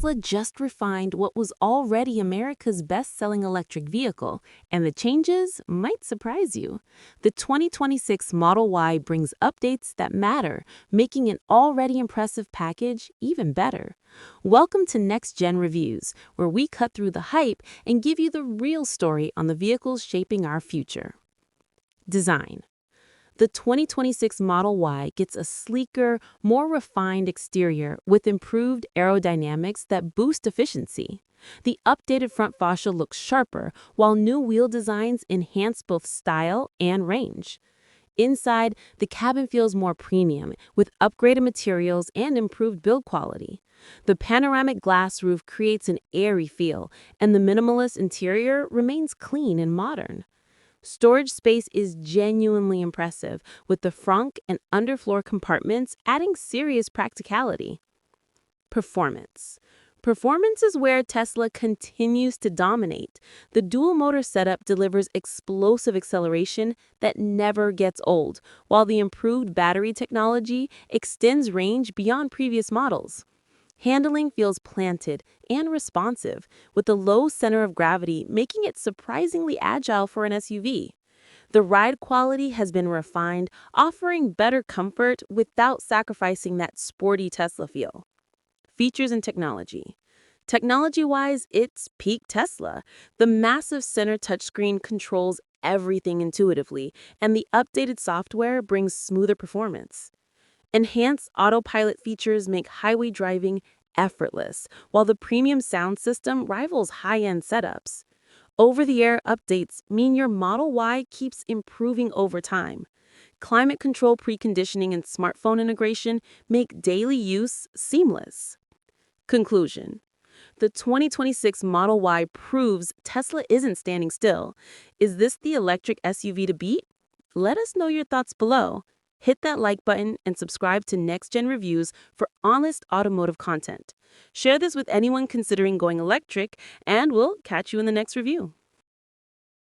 Tesla just refined what was already America's best-selling electric vehicle, and the changes might surprise you. The 2026 Model Y brings updates that matter, making an already impressive package even better. Welcome to Next Gen Reviews, where we cut through the hype and give you the real story on the vehicles shaping our future. Design. The 2026 Model Y gets a sleeker, more refined exterior with improved aerodynamics that boost efficiency. The updated front fascia looks sharper, while new wheel designs enhance both style and range. Inside, the cabin feels more premium, with upgraded materials and improved build quality. The panoramic glass roof creates an airy feel, and the minimalist interior remains clean and modern. Storage space is genuinely impressive, with the frunk and underfloor compartments adding serious practicality. Performance. Performance is where Tesla continues to dominate. The dual-motor setup delivers explosive acceleration that never gets old, while the improved battery technology extends range beyond previous models. Handling feels planted and responsive, with a low center of gravity making it surprisingly agile for an SUV. The ride quality has been refined, offering better comfort without sacrificing that sporty Tesla feel. Features and technology. Technology-wise, it's peak Tesla. The massive center touchscreen controls everything intuitively, and the updated software brings smoother performance. Enhanced autopilot features make highway driving effortless, while the premium sound system rivals high-end setups. Over-the-air updates mean your Model Y keeps improving over time. Climate control preconditioning and smartphone integration make daily use seamless. Conclusion. The 2026 Model Y proves Tesla isn't standing still. Is this the electric SUV to beat? Let us know your thoughts below. Hit that like button and subscribe to Next Gen Reviews for honest automotive content. Share this with anyone considering going electric, and we'll catch you in the next review.